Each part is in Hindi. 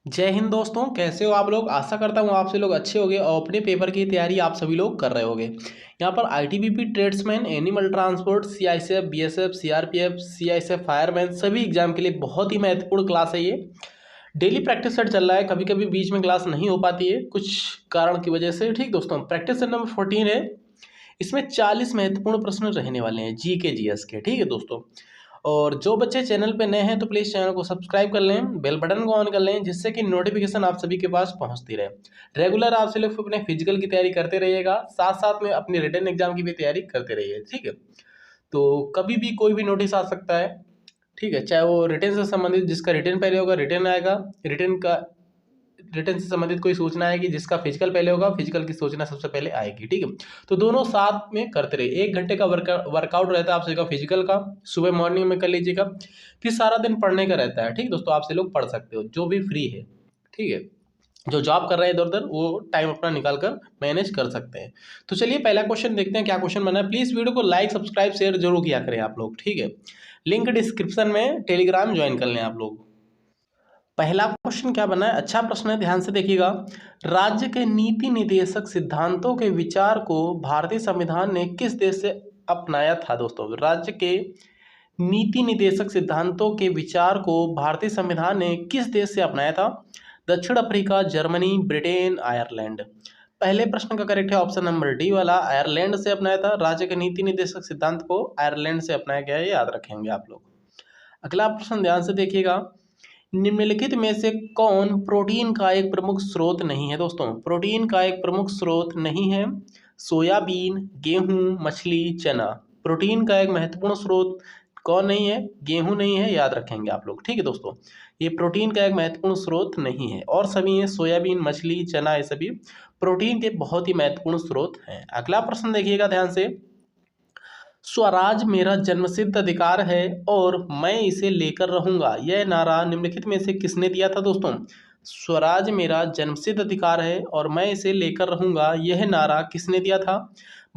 जय हिंद दोस्तों, कैसे हो आप लोग। आशा करता हूँ आप सभी लोग अच्छे होंगे और अपने पेपर की तैयारी आप सभी लोग कर रहे होंगे। यहाँ पर ITBP, tradesman, animal transport, CISF, BSF, CRPF, CISF, fireman सभी एग्जाम के लिए बहुत ही महत्वपूर्ण क्लास है ये। डेली प्रैक्टिस सेट चल रहा है, कभी कभी बीच में क्लास नहीं हो पाती है कुछ कारण की वजह से। ठीक दोस्तों, प्रैक्टिस सेट नंबर 14 है। इसमें 40 महत्वपूर्ण प्रश्न रहने वाले हैं जी के जीएस के। ठीक है दोस्तों, और जो बच्चे चैनल पे नए हैं तो प्लीज़ चैनल को सब्सक्राइब कर लें, बेल बटन को ऑन कर लें, जिससे कि नोटिफिकेशन आप सभी के पास पहुंचती रहे। रेगुलर आप सभी लोग अपने फिजिकल की तैयारी करते रहिएगा, साथ साथ में अपनी रिटन एग्जाम की भी तैयारी करते रहिए। ठीक है, तो कभी भी कोई भी नोटिस आ सकता है। ठीक है, चाहे वो रिटन से संबंधित, जिसका रिटन पहले होगा रिटन आएगा, रिटन से संबंधित कोई सूचना आएगी, जिसका फिजिकल पहले होगा फिजिकल की सूचना सबसे पहले आएगी। ठीक है, तो दोनों साथ में करते रहिए। 1 घंटे का वर्कआउट रहता है आप सभी का फिजिकल का, सुबह मॉर्निंग में कर लीजिएगा, फिर सारा दिन पढ़ने का रहता है। ठीक दोस्तों, आप से लोग पढ़ सकते हो जो भी फ्री है। ठीक है, जो जॉब कर रहे हैं इधर उधर, वो टाइम अपना निकाल कर मैनेज कर सकते हैं। तो चलिए पहला क्वेश्चन देखते हैं क्या क्वेश्चन बना है। प्लीज़ वीडियो को लाइक, सब्सक्राइब, शेयर जरूर किया करें आप लोग। ठीक है, लिंक डिस्क्रिप्शन में टेलीग्राम ज्वाइन कर लें आप लोग। पहला क्वेश्चन क्या बना है, अच्छा प्रश्न है, ध्यान से देखिएगा। राज्य के नीति निर्देशक सिद्धांतों के विचार को भारतीय संविधान ने किस देश से अपनाया था। दोस्तों, राज्य के नीति निर्देशक सिद्धांतों के विचार को भारतीय संविधान ने किस देश से अपनाया था। दक्षिण अफ्रीका, जर्मनी, ब्रिटेन, आयरलैंड। पहले प्रश्न का करेक्ट है ऑप्शन नंबर डी वाला, आयरलैंड से अपनाया था। राज्य के नीति निर्देशक सिद्धांत को आयरलैंड से अपनाया गया है, याद रखेंगे आप लोग। अगला प्रश्न ध्यान से देखिएगा। निम्नलिखित में से कौन प्रोटीन का एक प्रमुख स्रोत नहीं है। दोस्तों, प्रोटीन का एक प्रमुख स्रोत नहीं है। सोयाबीन, गेहूं, मछली, चना। प्रोटीन का एक महत्वपूर्ण स्रोत कौन नहीं है, गेहूं नहीं है, याद रखेंगे आप लोग। ठीक है दोस्तों, ये प्रोटीन का एक महत्वपूर्ण स्रोत नहीं है, और सभी हैं सोयाबीन, मछली, चना, ये सभी प्रोटीन के बहुत ही महत्वपूर्ण स्रोत हैं। अगला प्रश्न देखिएगा ध्यान से। स्वराज मेरा जन्मसिद्ध अधिकार है और मैं इसे लेकर रहूंगा, यह नारा निम्नलिखित में से किसने दिया था। दोस्तों, स्वराज मेरा जन्मसिद्ध अधिकार है और मैं इसे लेकर रहूंगा, यह नारा किसने दिया था।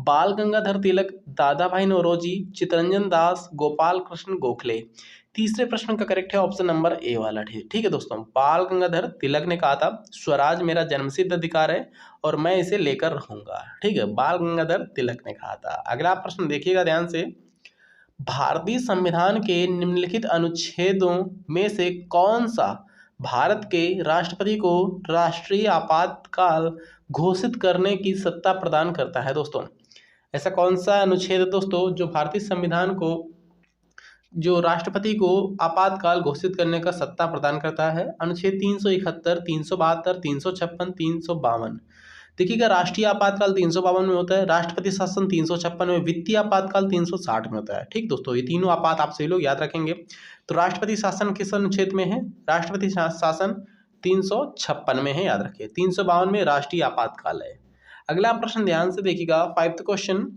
बाल गंगाधर तिलक, दादा भाई नौरोजी, चित्तरंजन दास, गोपाल कृष्ण गोखले। तीसरे प्रश्न का करेक्ट है ऑप्शन नंबर ए वाला। ठीक है दोस्तों, बाल गंगाधर तिलक ने कहा था स्वराज मेरा जन्मसिद्ध अधिकार है और मैं इसे लेकर रहूंगा। ठीक है, बाल गंगाधर तिलक ने कहा था। अगला प्रश्न देखिएगा ध्यान से। भारतीय संविधान के निम्नलिखित अनुच्छेदों में से कौन सा भारत के राष्ट्रपति को राष्ट्रीय आपातकाल घोषित करने की सत्ता प्रदान करता है। दोस्तों, ऐसा कौन सा अनुच्छेद है दोस्तों जो भारतीय संविधान को, जो राष्ट्रपति को आपातकाल घोषित करने का सत्ता प्रदान करता है। अनुच्छेद 371, 372, 356, 352। देखिएगा, राष्ट्रीय आपातकाल 352 में होता है, राष्ट्रपति शासन 356 में, वित्तीय आपातकाल 360 में होता है। ठीक दोस्तों, ये तीनों आपात आप सभी लोग याद रखेंगे। तो राष्ट्रपति शासन किस अनुच्छेद में है, राष्ट्रपति शासन 356 में है, याद रखिए। 352 में राष्ट्रीय आपातकाल है। अगला प्रश्न ध्यान से देखिएगा, 5th question.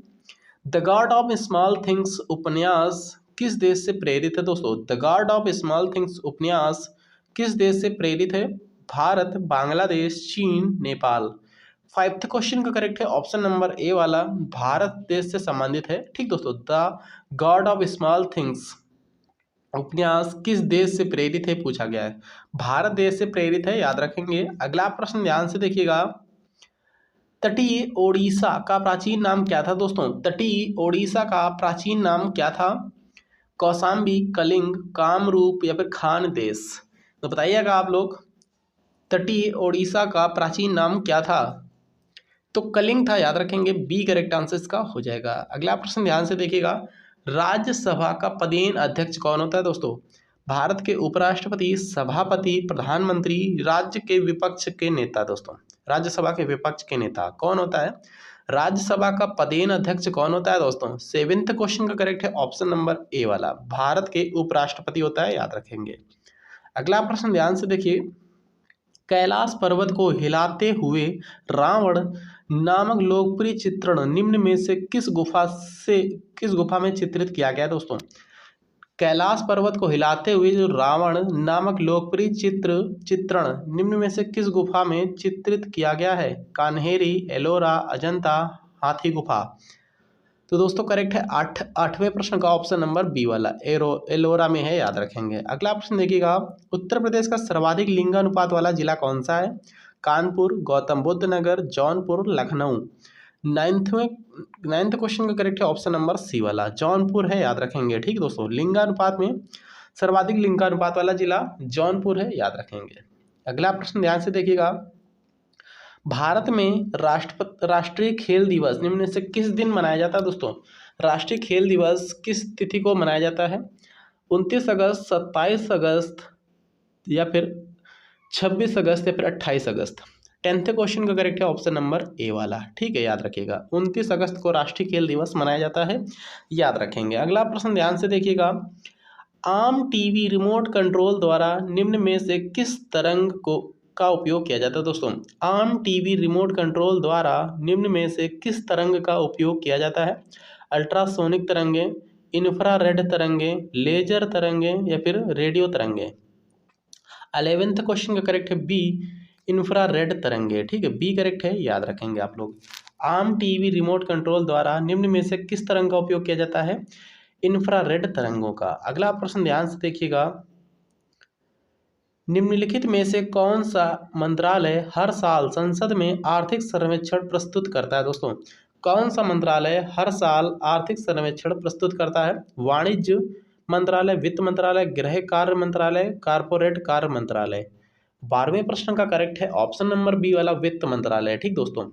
The God of small things उपन्यास किस देश से प्रेरित है। दोस्तों, the God of small things उपन्यास किस देश से प्रेरित है। भारत, बांग्लादेश, चीन, नेपाल। 5th क्वेश्चन का करेक्ट है ऑप्शन नंबर ए वाला, भारत देश से संबंधित है। ठीक दोस्तों, the God of small things उपन्यास किस देश से प्रेरित है पूछा गया है, भारत देश से प्रेरित है, याद रखेंगे। अगला प्रश्न ध्यान से देखिएगा। तटीय ओडिशा का प्राचीन नाम क्या था। दोस्तों, तटीय ओडिशा का प्राचीन नाम क्या था। कौशाम्बी, कलिंग, कामरूप या फिर खान देश। तो बताइएगा आप लोग, तटीय ओडिशा का प्राचीन नाम क्या था। तो कलिंग था, याद रखेंगे। बी करेक्ट आंसर इसका हो जाएगा। अगला प्रश्न ध्यान से देखिएगा। राज्यसभा का पदेन अध्यक्ष कौन होता है। दोस्तों, भारत के उपराष्ट्रपति, सभापति, प्रधानमंत्री, राज्य के विपक्ष के नेता। दोस्तों, राज्यसभा के विपक्ष के नेता कौन होता है, राज्यसभा का पदेन अध्यक्ष कौन होता है। दोस्तों, 7th क्वेश्चन का करेक्ट है ऑप्शन नंबर ए वाला, भारत के उपराष्ट्रपति होता है, याद रखेंगे। अगला प्रश्न ध्यान से देखिए। कैलाश पर्वत को हिलाते हुए रावण नामक लोकप्रिय चित्रण निम्न में से किस गुफा में चित्रित किया गया है। दोस्तों, कैलाश पर्वत को हिलाते हुए जो रावण नामक लोकप्रिय चित्रण निम्न में से किस गुफा में चित्रित किया गया है। कान्हेरी, एलोरा, अजंता, हाथी गुफा। तो दोस्तों करेक्ट है 8वें प्रश्न का ऑप्शन नंबर बी वाला एलोरा में है, याद रखेंगे। अगला प्रश्न देखिएगा, उत्तर प्रदेश का सर्वाधिक लिंगानुपात वाला जिला कौन सा है? कानपुर, गौतम बुद्ध नगर, जौनपुर, लखनऊ। नाइन्थ क्वेश्चन का करेक्ट है ऑप्शन नंबर सी वाला, जौनपुर है, याद रखेंगे। ठीक है दोस्तों, लिंगानुपात में सर्वाधिक लिंगानुपात वाला जिला जौनपुर है, याद रखेंगे। अगला प्रश्न ध्यान से देखिएगा, भारत में राष्ट्रीय खेल दिवस निम्न से किस दिन मनाया जाता है? दोस्तों राष्ट्रीय खेल दिवस किस तिथि को मनाया जाता है? 29 अगस्त, 27 अगस्त, या फिर 26 अगस्त, या फिर 28 अगस्त। 10th क्वेश्चन का करेक्ट है ऑप्शन नंबर ए वाला। ठीक है, याद रखिएगा 29 अगस्त को राष्ट्रीय खेल दिवस मनाया जाता है, याद रखेंगे। अगला प्रश्न ध्यान से देखिएगा, आम टीवी रिमोट कंट्रोल द्वारा निम्न में से किस तरंग का उपयोग किया जाता है? दोस्तों आम टीवी रिमोट कंट्रोल द्वारा निम्न में से किस तरंग का उपयोग किया जाता है? अल्ट्रासोनिक तरंगे, इंफ्रारेड तरंगे, लेजर तरंगे, या फिर रेडियो तरंगे। 11th क्वेश्चन का करेक्ट है बी, इंफ्रारेड तरंगे। ठीक है, बी करेक्ट है, याद रखेंगे आप लोग। आम टीवी रिमोट कंट्रोल द्वारा निम्न में से किस तरंग का उपयोग किया जाता है? इंफ्रारेड तरंगों का। अगला प्रश्न ध्यान से देखिएगा, निम्नलिखित में से कौन सा मंत्रालय हर साल संसद में आर्थिक सर्वेक्षण प्रस्तुत करता है? दोस्तों कौन सा मंत्रालय हर साल आर्थिक सर्वेक्षण प्रस्तुत करता है? वाणिज्य मंत्रालय, वित्त मंत्रालय, गृह कार्य मंत्रालय, कारपोरेट कार्य मंत्रालय। 12वें प्रश्न का करेक्ट है ऑप्शन नंबर बी वाला, वित्त मंत्रालय। ठीक दोस्तों,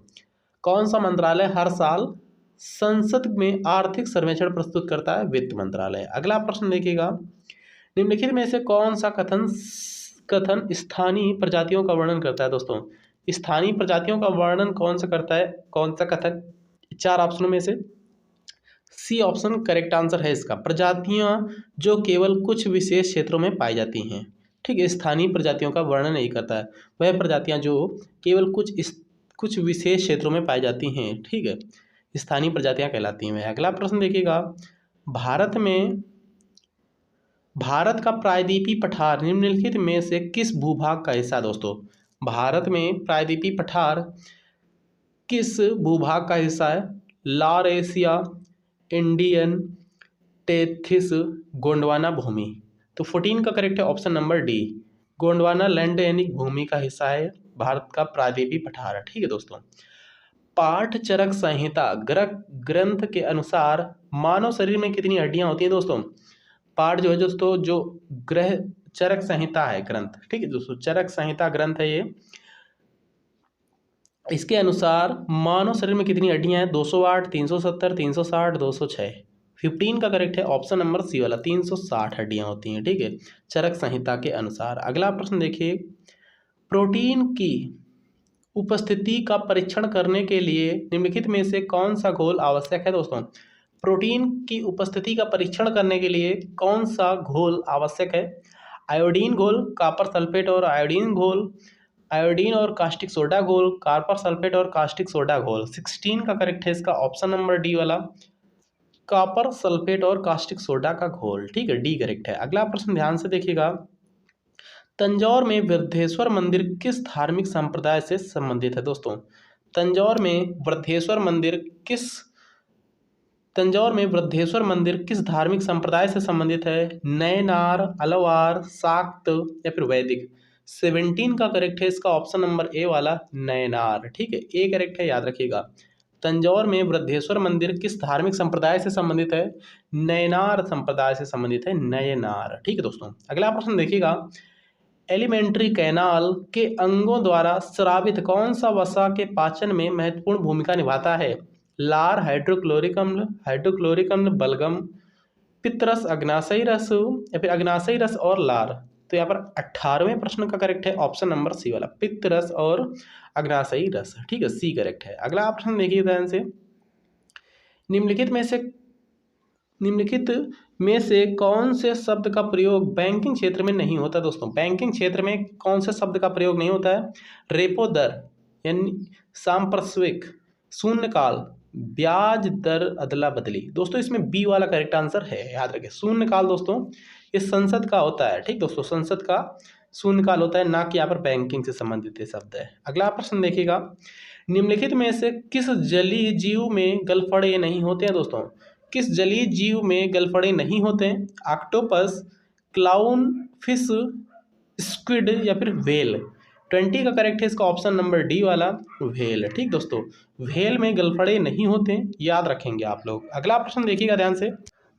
कौन सा मंत्रालय हर साल संसद में आर्थिक सर्वेक्षण प्रस्तुत करता है? वित्त मंत्रालय। अगला प्रश्न देखिएगा, निम्नलिखित में से कौन सा कथन स्थानीय प्रजातियों का वर्णन करता है? दोस्तों स्थानीय प्रजातियों का वर्णन कौन सा करता है? कौन सा कथन? 4 ऑप्शनों में से सी ऑप्शन करेक्ट आंसर है इसका, प्रजातियां जो केवल कुछ विशेष क्षेत्रों में पाई जाती हैं। ठीक है, स्थानीय प्रजातियों का वर्णन नहीं करता है, वह प्रजातियां जो केवल कुछ विशेष क्षेत्रों में पाई जाती हैं। ठीक है, स्थानीय प्रजातियां कहलाती हैं। अगला प्रश्न देखिएगा, भारत का प्रायद्वीपीय पठार निम्नलिखित में से किस भूभाग का हिस्सा? दोस्तों भारत में प्रायद्वीपीय पठार किस भूभाग का हिस्सा है? लॉरेशिया, इंडियन, टेथिस, गोंडवाना भूमि। तो 14 का करेक्ट है ऑप्शन नंबर डी, गोंडवाना लैंडेनिक भूमि का हिस्सा है भारत का प्रायद्वीपीय पठार। ठीक है दोस्तों, पाठ चरक संहिता ग्रंथ के अनुसार मानव शरीर में कितनी हड्डियां होती हैं? दोस्तों पाठ जो है दोस्तों, जो ग्रह चरक संहिता है ग्रंथ, ठीक है दोस्तों, चरक संहिता ग्रंथ है ये, इसके अनुसार मानव शरीर में कितनी हड्डियां हैं? 208, 370, 360, 206। 15 का करेक्ट है ऑप्शन नंबर सी वाला, 360 हड्डियां होती हैं। ठीक है, चरक संहिता के अनुसार। अगला प्रश्न देखिए, प्रोटीन की उपस्थिति का परीक्षण करने के लिए निम्नलिखित में से कौन सा घोल आवश्यक है? दोस्तों प्रोटीन की उपस्थिति का परीक्षण करने के लिए कौन सा घोल आवश्यक है? आयोडीन घोल, कॉपर सल्फेट और आयोडीन घोल, आयोडीन और कास्टिक सोडा घोल, कॉपर सल्फेट और कास्टिक सोडा घोल। 16 का करेक्ट है इसका ऑप्शन नंबर डी वाला, कॉपर सल्फेट और कास्टिक सोडा का घोल। ठीक है, डी करेक्ट है। अगला प्रश्न ध्यान से देखिएगा, तंजौर में वृद्धेश्वर मंदिर किस धार्मिक संप्रदाय से संबंधित है? दोस्तों तंजौर में वृद्धेश्वर मंदिर किस धार्मिक संप्रदाय से संबंधित है? नयनार, अलवार, शाक्त, या फिर वैदिक। 17 का करेक्ट है इसका ऑप्शन नंबर ए वाला, नयनार। ठीक है, ए करेक्ट है, याद रखिएगा। तंजौर में वृद्धेश्वर मंदिर किस धार्मिक संप्रदाय से संबंधित है? नयनार संप्रदाय से संबंधित है, नयनार। ठीक है दोस्तों, अगला प्रश्न देखिएगा, एलिमेंट्री कैनाल के अंगों द्वारा स्रावित कौन सा वसा के पाचन में महत्वपूर्ण भूमिका निभाता है? लार, हाइड्रोक्लोरिक अम्ल, बलगम, पित्तरस, अग्नाशयी रस, या फिर अग्नाशयी रस और लार। तो यहाँ पर 18वें प्रश्न का करेक्ट है ऑप्शन नंबर सी वाला, पित्तरस और अग्नाशयी रस। ठीक है, सी करेक्ट है। अगला प्रश्न देखिए ध्यान से, निम्नलिखित में से कौन से शब्द का प्रयोग बैंकिंग क्षेत्र में नहीं होता? दोस्तों बैंकिंग क्षेत्र में कौन से शब्द का प्रयोग नहीं होता है? रेपो दर यानी सांप्रस्विक, शून्यकाल, ब्याज दर अदला बदली। दोस्तों इसमें बी वाला करेक्ट आंसर है, याद रखें। शून्यकाल दोस्तों ये संसद का होता है। ठीक दोस्तों, संसद का शून्यकाल होता है, ना कि यहाँ पर बैंकिंग से संबंधित ये शब्द है। अगला प्रश्न देखिएगा, निम्नलिखित में से किस जलीय जीव में गलफड़े नहीं होते हैं दोस्तों? किस जलीय जीव में गलफड़े नहीं होते हैं? ऑक्टोपस, क्लाउन फिश, स्क्विड या फिर व्हेल। 20 का करेक्ट है इसका ऑप्शन नंबर डी वाला, व्हेल। ठीक दोस्तों, व्हेल में गलफड़े नहीं होते, याद रखेंगे आप लोग। अगला प्रश्न देखिएगा ध्यान से।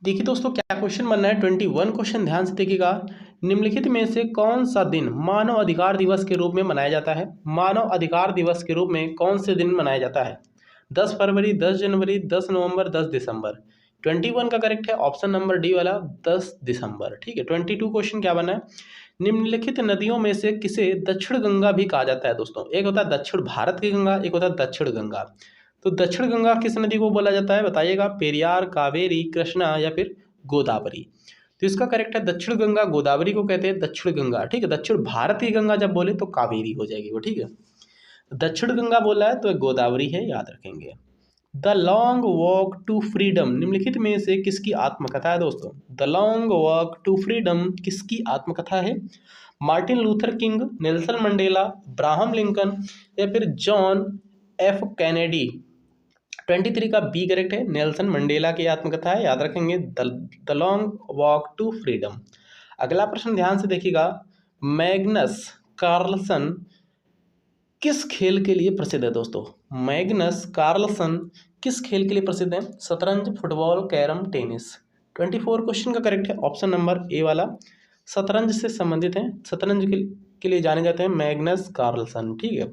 देखिए दोस्तों क्या क्वेश्चन बनना है, 21 क्वेश्चन ध्यान से देखिएगा। निम्नलिखित में से कौन सा दिन मानव अधिकार दिवस के रूप में मनाया जाता है? मानव अधिकार दिवस के रूप में कौन से दिन मनाया जाता है? 10 फरवरी, 10 जनवरी, 10 नवंबर, 10 दिसंबर। 21 का करेक्ट है ऑप्शन नंबर डी वाला, 10 दिसंबर। ठीक है, 22 क्वेश्चन क्या बना है, निम्नलिखित नदियों में से किसे दक्षिण गंगा भी कहा जाता है दोस्तों? एक होता है दक्षिण भारत की गंगा, एक होता है दक्षिण गंगा। तो दक्षिण गंगा किस नदी को बोला जाता है बताइएगा? पेरियार, कावेरी, कृष्णा या फिर गोदावरी। तो इसका करेक्ट है दक्षिण गंगा, गोदावरी को कहते हैं दक्षिण गंगा। ठीक है, दक्षिण भारत की गंगा जब बोले तो कावेरी हो जाएगी वो। ठीक है, दक्षिण गंगा बोला है तो गोदावरी है, याद रखेंगे। The long walk to freedom निम्नलिखित में से किसकी आत्मकथा है दोस्तों? The long walk to freedom किसकी आत्मकथा है? Martin Luther King, Nelson Mandela, Abraham Lincoln या फिर जॉन एफ कैनेडी। 23 का बी करेक्ट है, नेल्सन मंडेला की आत्मकथा है, याद रखेंगे the long walk to freedom. अगला प्रश्न ध्यान से देखिएगा, मैग्नस कार्लसन किस खेल के लिए प्रसिद्ध है दोस्तों? मैग्नस कार्लसन किस खेल के लिए प्रसिद्ध है? शतरंज, फुटबॉल, कैरम, टेनिस। 24 क्वेश्चन का करेक्ट है ऑप्शन नंबर ए वाला, शतरंज से संबंधित है। शतरंज के लिए जाने जाते हैं मैग्नस कार्लसन। ठीक है,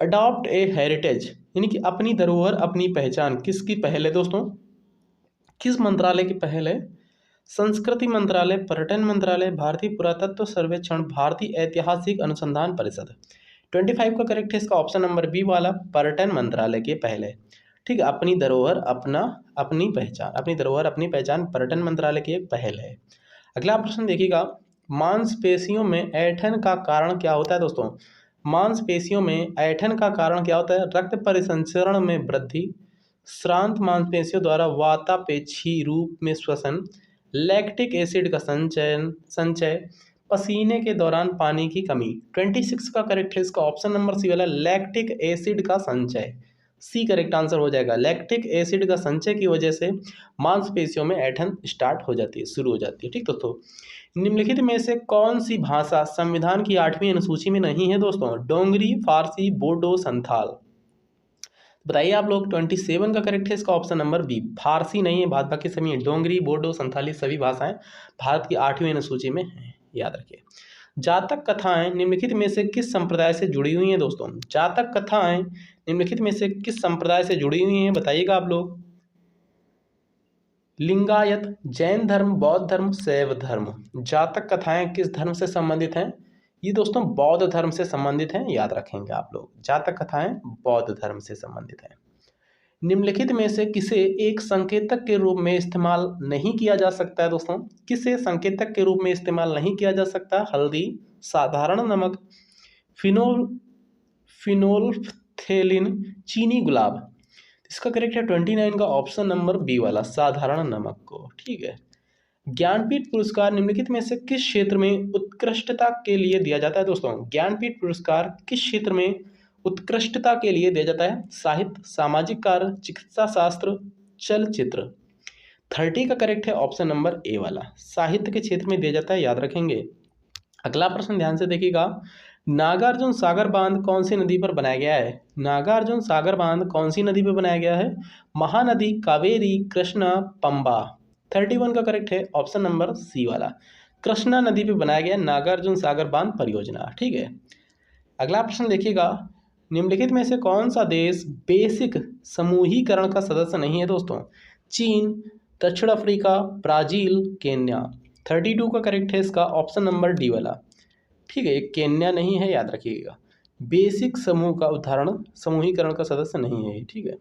अडॉप्ट ए हेरिटेज यानी कि अपनी धरोहर अपनी पहचान किसकी पहल है दोस्तों? किस मंत्रालय की पहल है? संस्कृति मंत्रालय, पर्यटन मंत्रालय, भारतीय पुरातत्व सर्वेक्षण, भारतीय ऐतिहासिक अनुसंधान परिषद। 25 का करेक्ट है इसका ऑप्शन नंबर बी वाला, पर्यटन मंत्रालय के पहले। ठीक है, अपनी धरोहर अपनी पहचान, अपनी धरोहर अपनी पहचान पर्यटन मंत्रालय की एक पहल है। अगला प्रश्न देखिएगा, मांसपेशियों में ऐंठन का कारण क्या होता है दोस्तों? मांसपेशियों में ऐंठन का कारण क्या होता है? रक्त परिसंचरण में वृद्धि, श्रांत मांसपेशियों द्वारा वातापेक्षी रूप में श्वसन, लैक्टिक एसिड का संचय, पसीने के दौरान पानी की कमी। 26 का करेक्ट है इसका ऑप्शन नंबर सी वाला, लैक्टिक एसिड का संचय। सी करेक्ट आंसर हो जाएगा। लैक्टिक एसिड का संचय की वजह से मांसपेशियों में ऐंठन स्टार्ट हो जाती है, शुरू हो जाती है। ठीक दोस्तों, निम्नलिखित में से कौन सी भाषा संविधान की 8वीं अनुसूची में नहीं है दोस्तों? डोंगरी, फारसी, बोडो, संथाल। बताइए आप लोग। 27 का करेक्ट है इसका ऑप्शन नंबर बी, फारसी नहीं है, बाकी सभी डोंगरी, बोडो, संथाली सभी भाषाएं भारत की 8वीं अनुसूची में हैं, याद रखिए। जातक कथाएं निम्नलिखित में से किस संप्रदाय से जुड़ी हुई हैं दोस्तों? जातक कथाएं निम्नलिखित में से किस संप्रदाय से जुड़ी हुई हैं बताइएगा आप लोग? लिंगायत, जैन धर्म, बौद्ध धर्म, शैव धर्म। जातक कथाएं किस धर्म से संबंधित हैं? ये दोस्तों बौद्ध धर्म से संबंधित हैं, याद रखेंगे आप लोग। जातक कथाएं बौद्ध धर्म से संबंधित हैं। निम्नलिखित में से किसे एक संकेतक के रूप में इस्तेमाल नहीं किया जा सकता है दोस्तों? किसे संकेतक के रूप में इस्तेमाल नहीं किया जा सकता? हल्दी, साधारण नमक, फिनोल्फथेलिन, चीनी, गुलाब। इसका करेक्ट है 29 का ऑप्शन नंबर बी वाला, साधारण नमक को। ठीक है, ज्ञानपीठ पुरस्कार निम्नलिखित में से किस क्षेत्र में उत्कृष्टता के लिए दिया जाता है दोस्तों? ज्ञानपीठ पुरस्कार किस क्षेत्र में उत्कृष्टता के लिए दिया जाता है? साहित्य, सामाजिक कार्य, चिकित्सा शास्त्र, चलचित्र। 30 का करेक्ट है ऑप्शन नंबर ए वाला, साहित्य के क्षेत्र में दिया जाता है, याद रखेंगे। अगला प्रश्न ध्यान से देखिएगा, नागार्जुन सागर बांध कौन सी नदी पर बनाया गया है? नागार्जुन सागर बांध कौन सी नदी पर बनाया गया है? महानदी, कावेरी, कृष्णा, पंबा। 31 का करेक्ट है ऑप्शन नंबर सी वाला, कृष्णा नदी पर बनाया गया नागार्जुन सागर बांध परियोजना। ठीक है, अगला प्रश्न देखिएगा, निम्नलिखित में से कौन सा देश बेसिक समूहीकरण का सदस्य नहीं है दोस्तों? चीन, दक्षिण अफ्रीका, ब्राजील, केन्या। 32 का करेक्ट है इसका ऑप्शन नंबर डी वाला। ठीक है, केन्या नहीं है, याद रखिएगा। बेसिक समूह का उदाहरण, समूहीकरण का सदस्य नहीं है। ठीक है,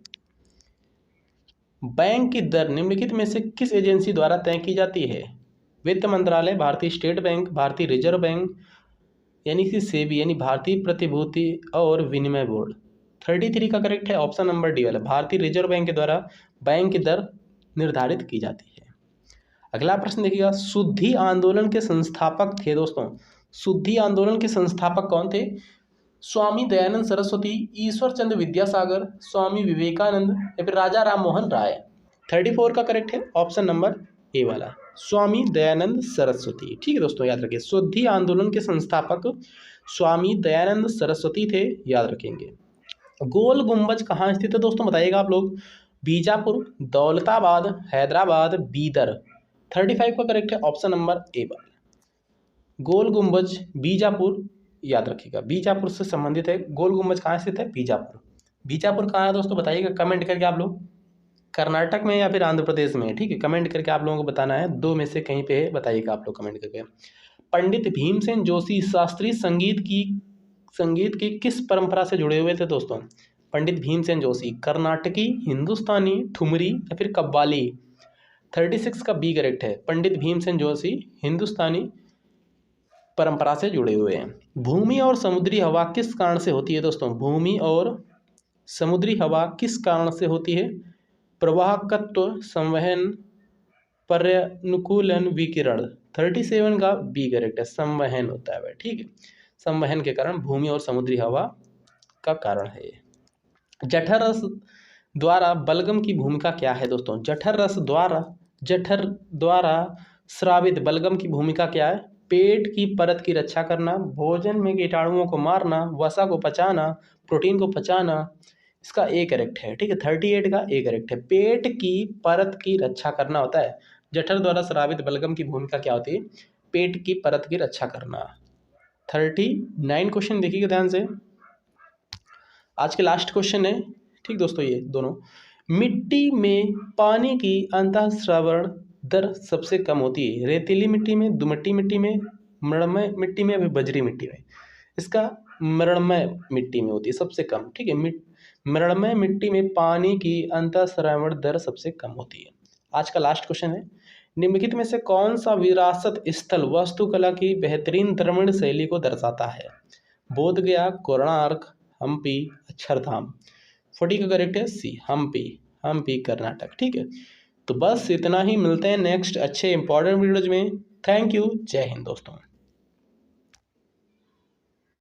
बैंक की दर निम्नलिखित में से किस एजेंसी द्वारा तय की जाती है? वित्त मंत्रालय, भारतीय स्टेट बैंक, भारतीय रिजर्व बैंक यानी कि सेबी यानी भारतीय प्रतिभूति और विनिमय बोर्ड। 33 का करेक्ट है ऑप्शन नंबर डी वाला, भारतीय रिजर्व बैंक के द्वारा बैंक की दर निर्धारित की जाती है। अगला प्रश्न देखिएगा, शुद्धि आंदोलन के संस्थापक थे दोस्तों? शुद्धि आंदोलन के संस्थापक कौन थे? स्वामी दयानंद सरस्वती, ईश्वर चंद्र विद्यासागर, स्वामी विवेकानंद या फिर राजा राम मोहन राय। 34 का करेक्ट है ऑप्शन नंबर ए वाला, स्वामी दयानंद सरस्वती। ठीक है दोस्तों, याद रखिए शुद्धि आंदोलन के संस्थापक स्वामी दयानंद सरस्वती थे, याद रखेंगे। गोल गुंबज कहाँ स्थित है दोस्तों, बताइएगा आप लोग। बीजापुर, दौलताबाद, हैदराबाद, बीदर। 35 का करेक्ट है ऑप्शन नंबर ए वाला, गोल गुंबज बीजापुर, याद रखिएगा बीजापुर से संबंधित है। गोल गुंबज कहाँ स्थित है? बीजापुर। बीजापुर कहाँ है दोस्तों, बताइएगा कमेंट करके आप लोग। कर्नाटक में या फिर आंध्र प्रदेश में? ठीक है, कमेंट करके आप लोगों को बताना है, दो में से कहीं पे है, बताइएगा आप लोग कमेंट करके। पंडित भीमसेन जोशी शास्त्रीय संगीत की किस परंपरा से जुड़े हुए थे दोस्तों? पंडित भीमसेन जोशी कर्नाटकी, हिंदुस्तानी, ठुमरी या फिर कव्वाली। 36 का बी करेक्ट है, पंडित भीमसेन जोशी हिंदुस्तानी परंपरा से जुड़े हुए हैं। भूमि और समुद्री हवा किस कारण से होती है दोस्तों? भूमि और समुद्री हवा किस कारण से होती है? प्रवाहकत्व, संवहन, पर्यानुकूलन, विकिरण। 37 का बी करेक्ट है, संवहन होता है भाई। ठीक है, संवहन के कारण भूमि और समुद्री हवा का कारण है। जठर रस द्वारा बलगम की भूमिका क्या है दोस्तों? जठर द्वारा स्रावित बलगम की भूमिका क्या है? पेट की परत की रक्षा करना, भोजन में कीटाणुओं को मारना, वसा को पचाना, प्रोटीन को पचाना। इसका ए करेक्ट है। ठीक है, 38 का ए करेक्ट है, पेट की परत की रक्षा करना होता है। जठर द्वारा स्रावित बलगम की भूमिका क्या होती है? पेट की परत की रक्षा करना। 39 क्वेश्चन देखिएगा ध्यान से, आज के लास्ट क्वेश्चन है। ठीक दोस्तों, ये दोनों, मिट्टी में पानी की अंतःस्रावण दर सबसे कम होती है? रेतीली मिट्टी में, दुमट्टी मिट्टी में, मृणमय मिट्टी में, अभी बजरी मिट्टी में? इसका मृणमय मिट्टी में होती है सबसे कम। ठीक है, मृणमय मिट्टी में पानी की अंतःस्रावण दर सबसे कम होती है। आज का लास्ट क्वेश्चन है, निम्नलिखित में से कौन सा विरासत स्थल वास्तुकला की बेहतरीन द्रविड़ शैली को दर्शाता है? बोधगया, कोणार्क, हम्पी, अक्षरधाम। 40 का करेक्ट है सी, हम्पी कर्नाटक। ठीक है, तो बस इतना ही, मिलते हैं नेक्स्ट अच्छे इंपॉर्टेंट वीडियोज में। थैंक यू, जय हिंद दोस्तों।